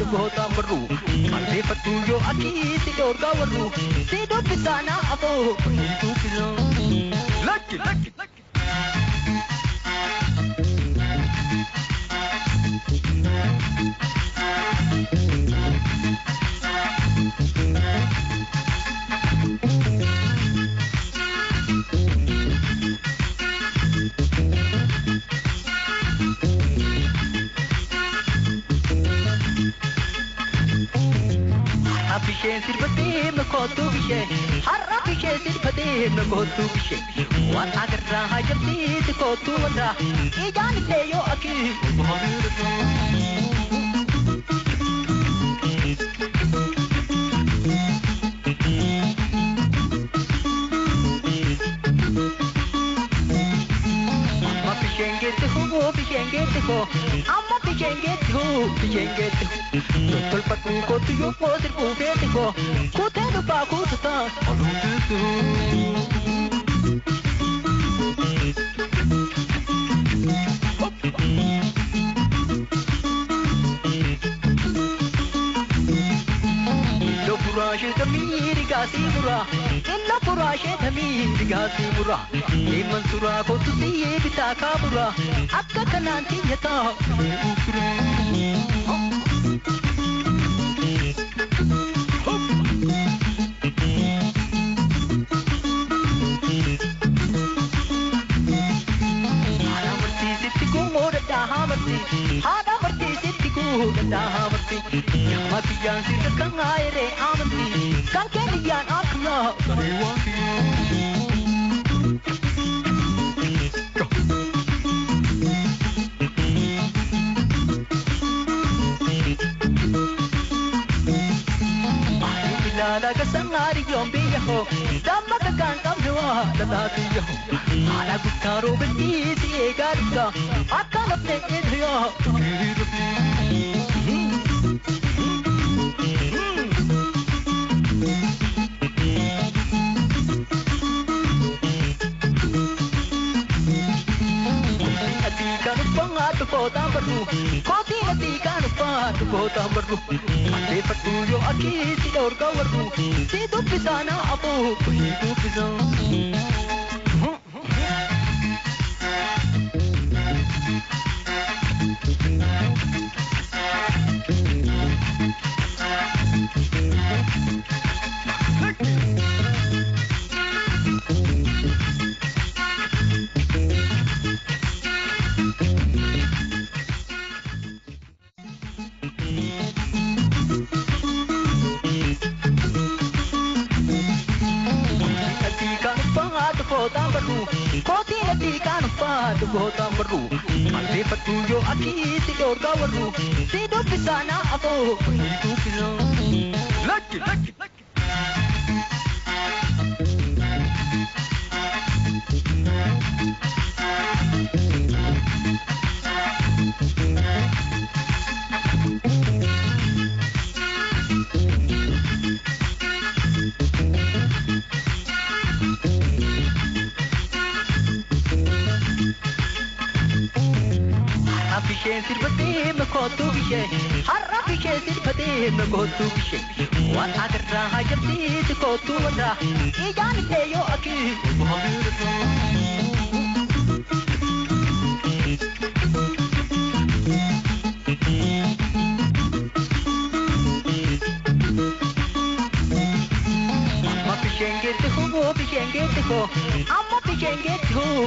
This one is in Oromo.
Bota baru, mandi petuyo aki tidur kawaru, tidur di sana atau itu bilang lagi. Abishe sirpate me kotu bishe, har abishe sirpate me kotu bishe. Wan agar raha jamti te kotu wanda, ijan te yo aki. Bishengete ho, amma bishengete ho. Tol patu ko tu yo ko sir ko bete ko, ko te no pa ko ta. Lo purashe tamiri gasi pura, illa purashe tamiri gasi pura. Ye mansura ko tu ye bita ka pura, akka kananti yata pura. Hadamarti sittiku dahamarti mati yang sir kang aire amanti kan kenian akna rewanti Nada kasangari yombi yaho, damma kakan kamjwa dadati yaho. Ala gutaro beti si egarika, akan apne edriya. Kota baru, koti hati kan patu kota baru. Mande petuyo aki tidur kawaru, tidur di sana apa hidup di sana. Koti hati kan patu kota baru, mande petuyo aki tidur kawaru, tidur di sana apa hidup di sana. Lagi. Abishe sirpate me kotu bishe, har abishe sirpate me kotu bishe. Wan agar raha jamti te kotu wanda, ijan te yo aki. Amma bishengete ho, amma bishengete ho.